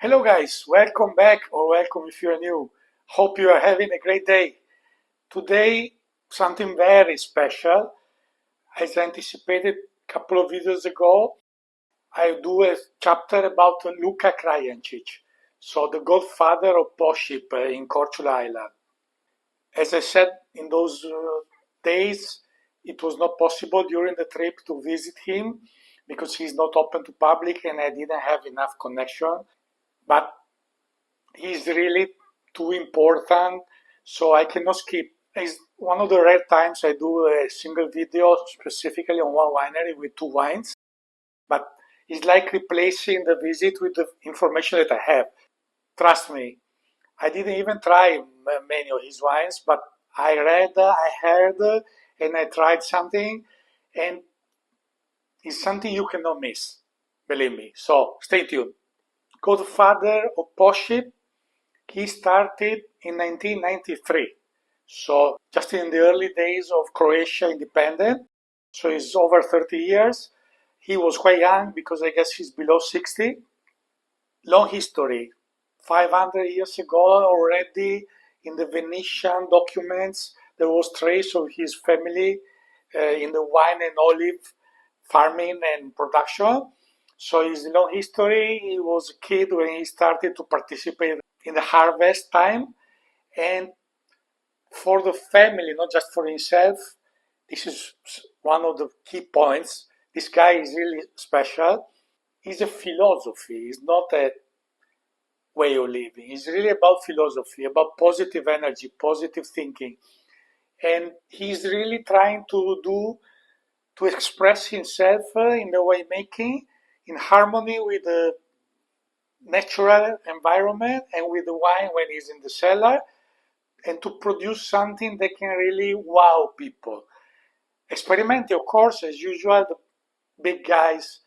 Hello guys, welcome back or welcome if you're new. Hope you are having a great day. Today, something very special. As anticipated a couple of videos ago, I do a chapter about Luka Krajančić, so the godfather of Pošip in Korčula island. As I said, in those days, it was not possible during the trip to visit him because he's not open to public and I didn't have enough connection. But he's really too important, so I cannot skip. It's one of the rare times I do a single video specifically on one winery with two wines, but it's like replacing the visit with the information that I have. Trust me, I didn't even try many of his wines, but I read, I heard, and I tried something, and it's something you cannot miss, believe me. So stay tuned. Godfather of Pošip, he started in 1993, so just in the early days of Croatia independent, so it's over 30 years. He was quite young because I guess he's below 60. Long history, 500 years ago already in the Venetian documents there was trace of his family in the wine and olive farming and production. So his long history, he was a kid when he started to participate in the harvest time. And for the family, not just for himself, this is one of the key points. This guy is really special. He's a philosophy, he's not a way of living. It's really about philosophy, about positive energy, positive thinking. And he's really trying to express himself in the winemaking in harmony with the natural environment and with the wine when it's in the cellar, and to produce something that can really wow people. Experimenting, of course, as usual, the big guys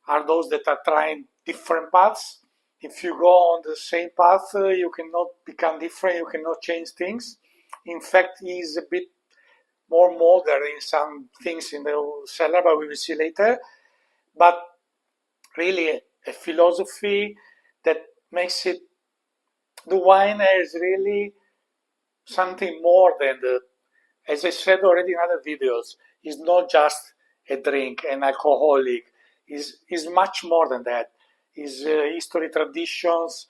are those that are trying different paths. If you go on the same path, you cannot become different, you cannot change things. In fact, he's a bit more modern in some things in the cellar, but we will see later. But really a philosophy that makes it, the wine is really something more than as I said already in other videos, it's not just a drink, an alcoholic, is much more than that. It's history, traditions,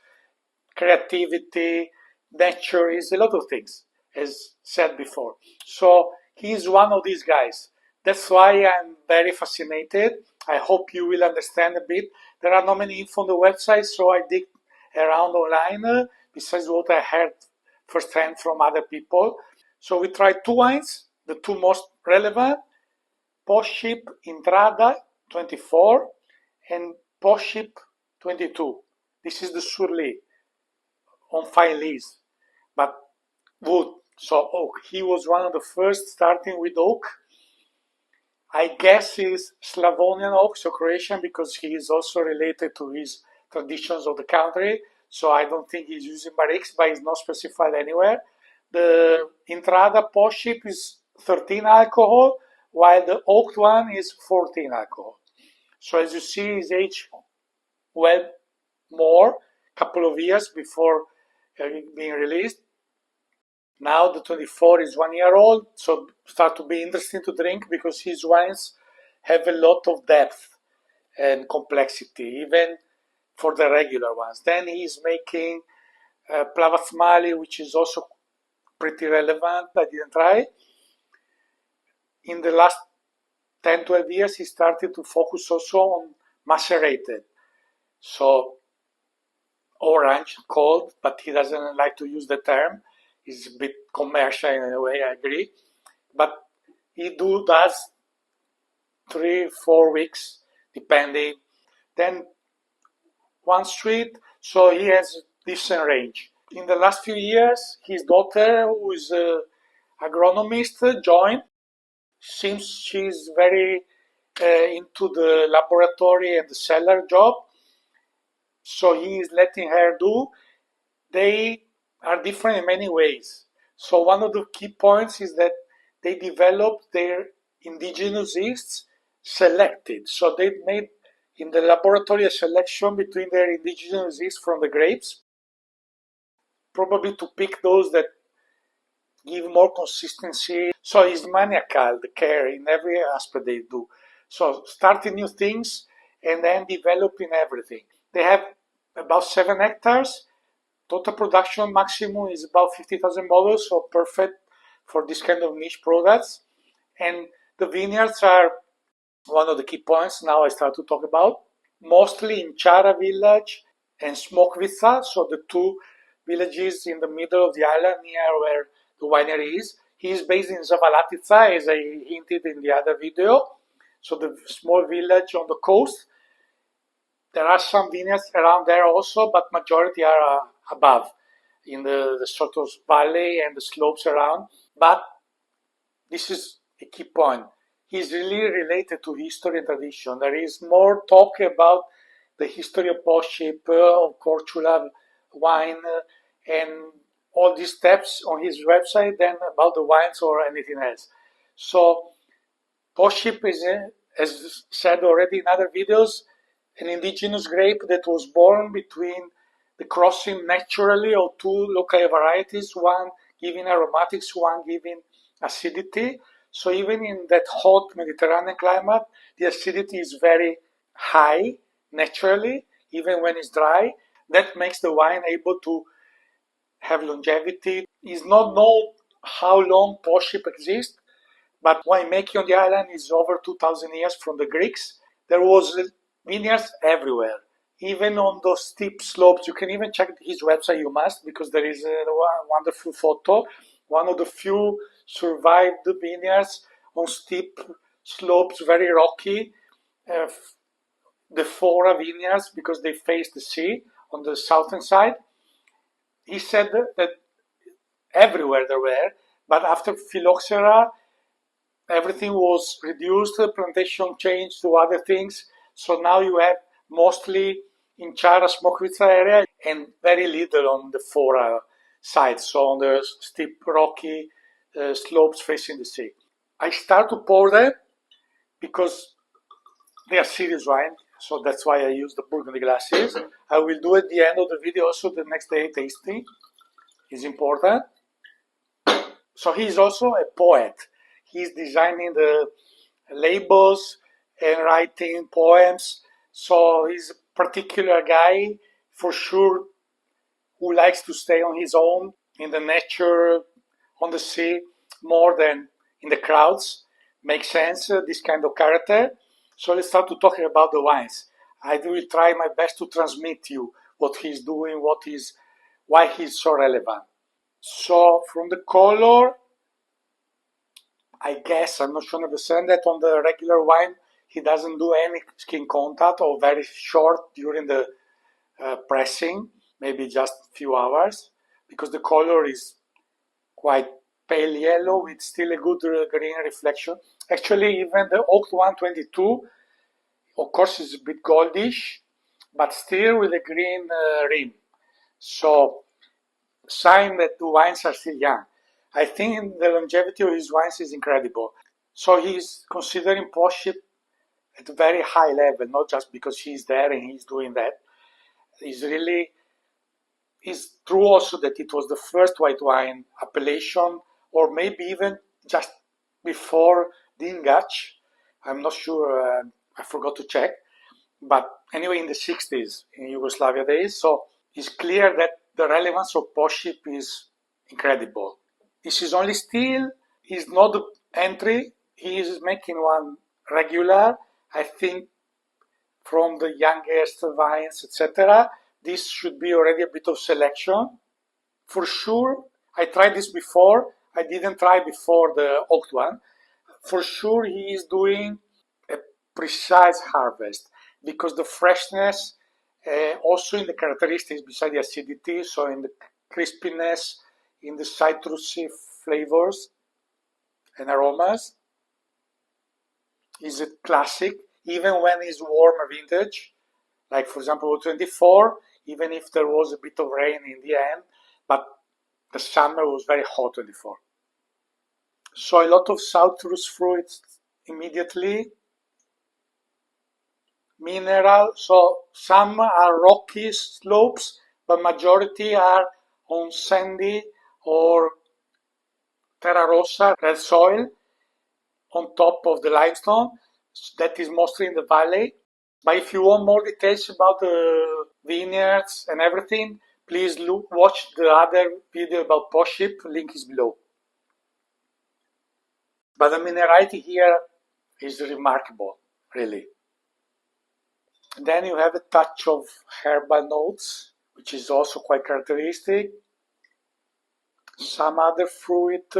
creativity, nature, is a lot of things, as said before. So he's one of these guys. That's why I'm very fascinated. I hope you will understand a bit. There are not many info on the website, so I dig around online, besides what I heard firsthand from other people. So we tried two wines, the two most relevant, Pošip Intrada 24 and Pošip 22. This is the Surly on fine leaves, but wood, so oak. He was one of the first starting with oak. I guess he's Slavonian oak, so Croatian, because he is also related to his traditions of the country. So I don't think he's using barriques, but it's not specified anywhere. The Intrada Pošip is 13 alcohol, while the oak one is 14 alcohol. So as you see, he's aged well more, couple of years before being released. Now the 24 is 1 year old, so start to be interesting to drink because his wines have a lot of depth and complexity, even for the regular ones. Then he's making Plavasmali, which is also pretty relevant. I didn't try. In the last 10-12 years, he started to focus also on macerated. So orange, cold, but he doesn't like to use the term. It's a bit commercial in a way, I agree. But he does 3-4 weeks, depending. Then one street, so he has decent range. In the last few years, his daughter, who is an agronomist, joined. Seems she's very into the laboratory and the cellar job, so he is letting her do. They are different in many ways. So one of the key points is that they developed their indigenous yeasts selected. So they made In the laboratory, a selection between their indigenous yeast from the grapes, probably to pick those that give more consistency. So it's maniacal, the care in every aspect they do. So starting new things and then developing everything. They have about 7 hectares. Total production maximum is about 50,000 bottles, so perfect for this kind of niche products. And the vineyards are one of the key points now I start to talk about. Mostly in Chara village and Smokvica, so the two villages in the middle of the island near where the winery is. He is based in Zavalatica, as I hinted in the other video. So the small village on the coast. There are some vineyards around there also, but majority are above in the sort of valley and the slopes around. But this is a key point. He's really related to history and tradition. There is more talk about the history of Pošip, of Korčula wine, and all these steps on his website than about the wines or anything else. So Pošip is, as said already in other videos, an indigenous grape that was born between the crossing naturally of two local varieties, one giving aromatics, one giving acidity. So even in that hot Mediterranean climate, the acidity is very high naturally, even when it's dry. That makes the wine able to have longevity. It's not known how long Pošip exists, but winemaking on the island is over 2,000 years from the Greeks. There was vineyards everywhere, even on those steep slopes. You can even check his website, you must, because there is a wonderful photo. One of the few survived vineyards on steep slopes, very rocky. The Fora vineyards, because they face the sea on the southern side. He said that everywhere there were, but after phylloxera, everything was reduced, the plantation changed to other things. So now you have mostly in Chara Smokvica area and very little on the Fora side, so on the steep rocky slopes facing the sea. I start to pour them because they are serious wine, so that's why I use the Burgundy glasses. I will do at the end of the video also the next day tasting. It's important. So he's also a poet. He's designing the labels and writing poems. So he's a particular guy, for sure, who likes to stay on his own in the nature, on the sea, more than in the crowds. Makes sense, this kind of character. So let's start to talking about the wines. I will try my best to transmit you what he's doing, why he's so relevant. So from the color, I guess, I'm not sure 100% that on the regular wine, he doesn't do any skin contact or very short during the pressing, maybe just a few hours, because the color is quite pale yellow with still a good green reflection. Actually, even the Oak 122, of course, is a bit goldish, but still with a green rim. So, sign that the wines are still young. I think the longevity of his wines is incredible. So he's considering Pošip at a very high level, not just because he's there and he's doing that. It's true also that it was the first white wine appellation, or maybe even just before Dingač. I'm not sure, I forgot to check. But anyway, in the 60s, in Yugoslavia days, so it's clear that the relevance of Pošip is incredible. This is only still, he's not the entry, he is making one regular, I think from the youngest vines, etc. This should be already a bit of selection. For sure, I tried this before, I didn't try before the oak one. For sure he is doing a precise harvest, because the freshness, also in the characteristics beside the acidity, so in the crispiness, in the citrusy flavors and aromas, is a classic, even when it's warmer vintage, like for example 24, even if there was a bit of rain in the end, but the summer was very hot 24. So a lot of citrus fruits immediately, mineral. So some are rocky slopes, but majority are on sandy or terra rossa, red soil, on top of the limestone. That is mostly in the valley. But if you want more details about the vineyards and everything, please watch the other video about Pošip, link is below. But the minerality here is remarkable, really. Then you have a touch of herbal notes, which is also quite characteristic. Some other fruit.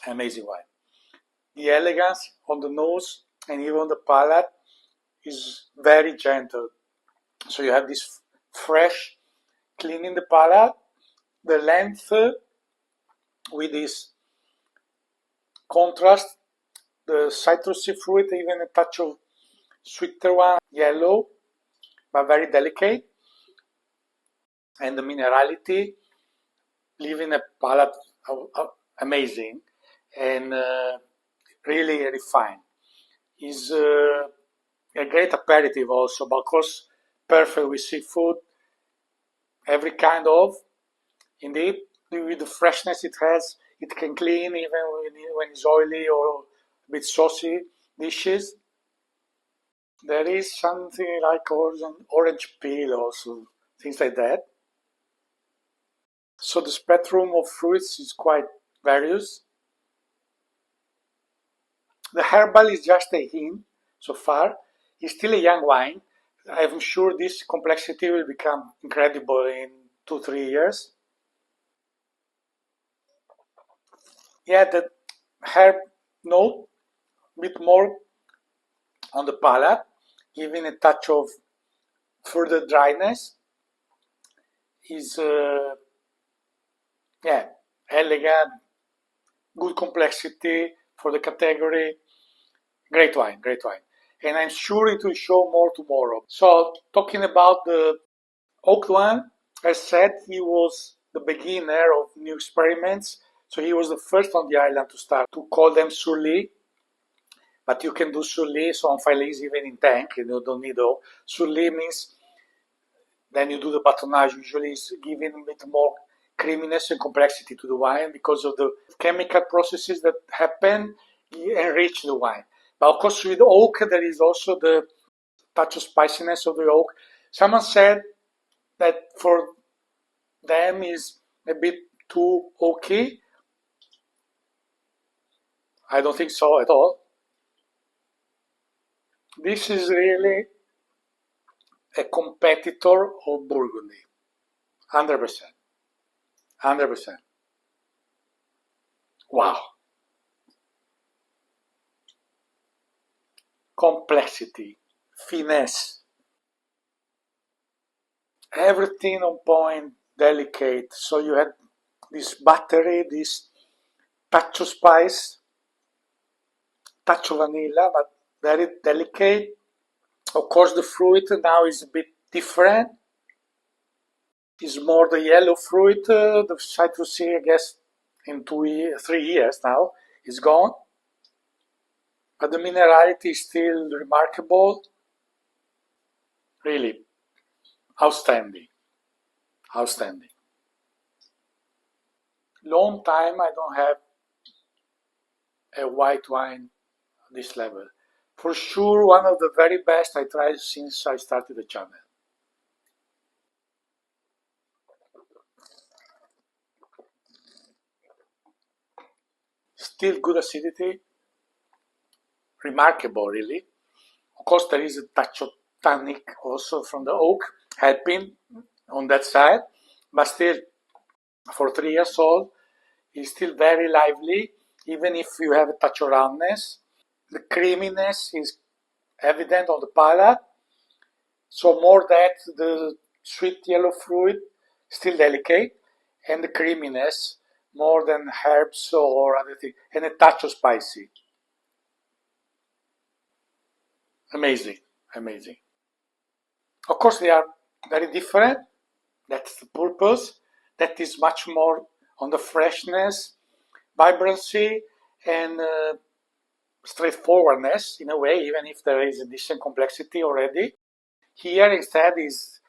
Amazing wine. The elegance on the nose and even on the palate is very gentle. So you have this fresh, clean in the palate, the length with this contrast, the citrusy fruit, even a touch of sweeter one, yellow, but very delicate, and the minerality, leaving a palate amazing and really refined. Is a great aperitif also, because perfect with seafood, every kind of. Indeed, with the freshness it has, it can clean even when it's oily or a bit saucy dishes. There is something like orange peel also, things like that. So the spectrum of fruits is quite various. The herbal is just a hint so far. It's still a young wine. I'm sure this complexity will become incredible in 2-3 years. Yeah, the herb note, a bit more on the palate, giving a touch of further dryness. Is yeah, elegant, good complexity for the category. Great wine, great wine. And I'm sure it will show more tomorrow. So talking about the oak one, as said, he was the beginner of new experiments. So he was the first on the island to start to call them surly. But you can do surly, so on filets even in tank, you don't need all. Surly means then you do the batonnage, usually it's giving a bit more creaminess and complexity to the wine because of the chemical processes that happen, enrich the wine. But of course with oak there is also the touch of spiciness of the oak. Someone said that for them is a bit too oaky. I don't think so at all. This is really a competitor of Burgundy. 100%. 100%. Wow. Complexity, finesse, everything on point, delicate. So you had this battery, this touch of spice, touch of vanilla, but very delicate. Of course, the fruit now is a bit different. It's more the yellow fruit, the citrusy, I guess, in 3 years now, is gone. But the minerality is still remarkable. Really, outstanding. Outstanding. Long time I don't have a white wine at this level. For sure, one of the very best I tried since I started the channel. Still good acidity, remarkable really. Of course there is a touch of tannic also from the oak, helping on that side, but still for 3 years old, it's still very lively, even if you have a touch of roundness. The creaminess is evident on the palate, so more that the sweet yellow fruit, still delicate, and the creaminess more than herbs or other things, and a touch of spicy. Amazing, amazing. Of course, they are very different. That's the purpose. That is much more on the freshness, vibrancy and straightforwardness in a way, even if there is a decent complexity already. Here instead is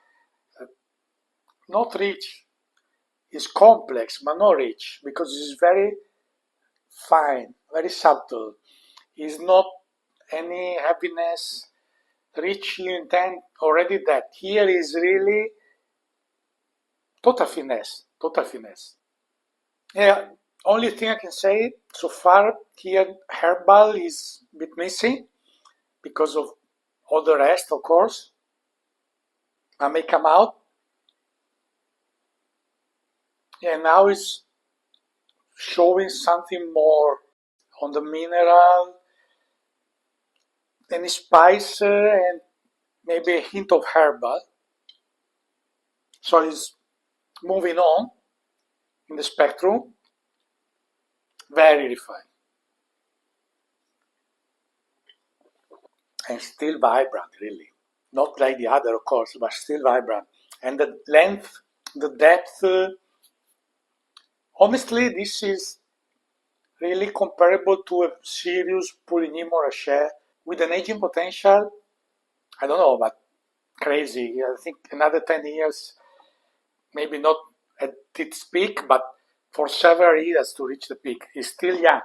not rich, is complex but not rich, because it's very fine, very subtle. It's not any heaviness, rich you intend already that. Here is really total finesse, total finesse. Yeah, only thing I can say so far here, herbal is a bit missing because of all the rest, of course. I may come out. And now it's showing something more on the mineral, any spice, and maybe a hint of herbal. So it's moving on in the spectrum, very refined. And still vibrant, really. Not like the other, of course, but still vibrant. And the length, the depth, honestly, this is really comparable to a serious Pouligny Montrachet with an aging potential, I don't know, but crazy. I think another 10 years, maybe not at its peak, but for several years to reach the peak. It's still young.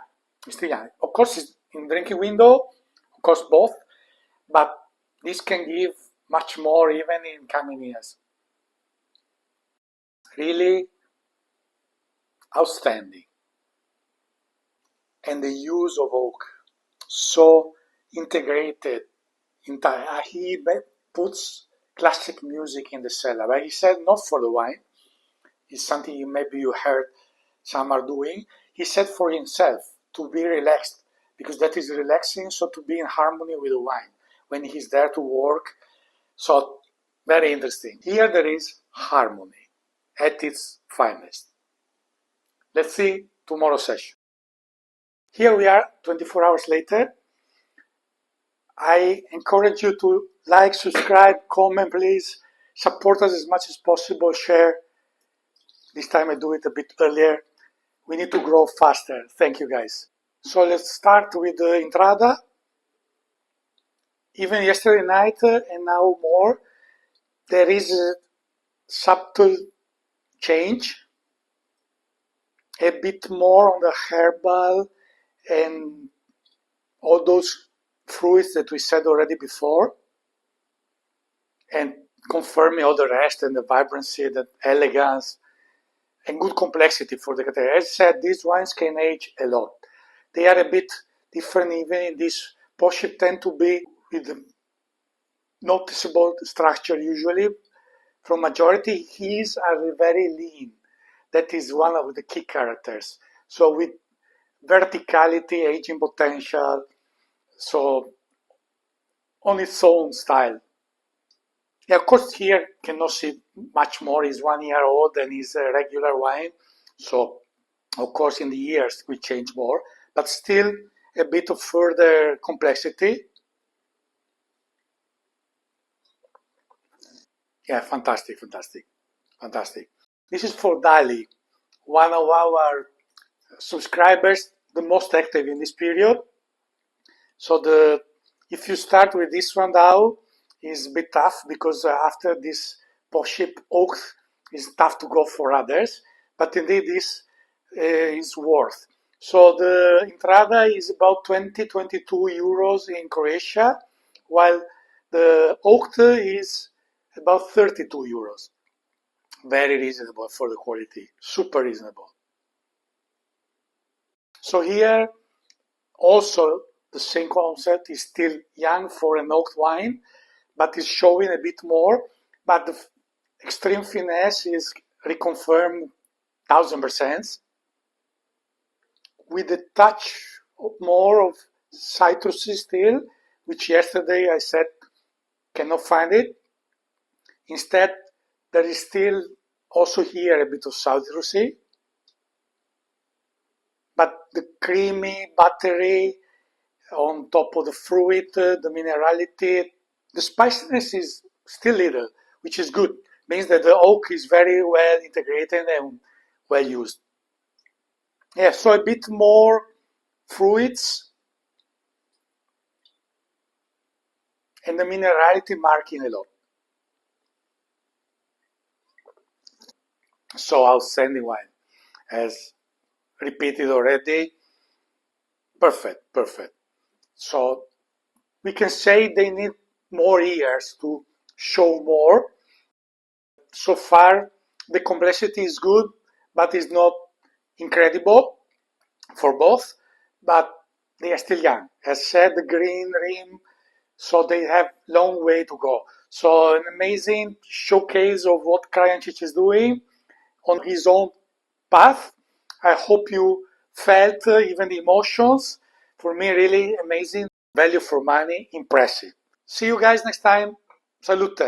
It's still young. Of course, it's in drinking window, of course, both, but this can give much more even in coming years. Really outstanding. And the use of oak, so integrated. He puts classic music in the cellar, but he said not for the wine. It's something maybe you heard some are doing. He said for himself to be relaxed, because that is relaxing, so to be in harmony with the wine when he's there to work. So very interesting. Here there is harmony at its finest. Let's see tomorrow's session. Here we are 24 hours later. I encourage you to like, subscribe, comment, please. Support us as much as possible, share. This time I do it a bit earlier. We need to grow faster. Thank you, guys. So let's start with the Intrada. Even yesterday night and now more, there is a subtle change. A bit more on the herbal and all those fruits that we said already before, and confirming all the rest and the vibrancy, the elegance, and good complexity for the category. As I said, these wines can age a lot. They are a bit different even in this. Pošip tend to be with a noticeable structure usually. From majority, his are very lean. That is one of the key characters. So with verticality, aging potential, so on its own style. Yeah, of course, here cannot see much more. Is 1 year old and is a regular wine. So, of course, in the years we change more, but still a bit of further complexity. Yeah, fantastic, fantastic, fantastic. This is for Dali, one of our subscribers, the most active in this period. So if you start with this one now, is a bit tough because after this Pošip oak is tough to go for others, but indeed this is worth. So the Intrada is about 20-22 euros in Croatia, while the oak is about 32 euros. Very reasonable for the quality, super reasonable. So here also the same concept is still young for an oak wine, but is showing a bit more. But the extreme finesse is reconfirmed 1000%, with a touch more of citrusy still, which yesterday I said cannot find it. Instead, there is still also here a bit of citrusy, but the creamy, buttery on top of the fruit, the minerality, the spiciness is still little, which is good. Means that the oak is very well integrated and well used. Yeah, so a bit more fruits and the minerality marking a lot. So outstanding wine, as repeated already. Perfect, perfect. So we can say they need more years to show more. So far, the complexity is good, but it's not incredible for both. But they are still young. As said, the green rim, so they have long way to go. So an amazing showcase of what Krajančić is doing on his own path. I hope you felt even the emotions. For me, really amazing, value for money, impressive. See you guys next time. Salute.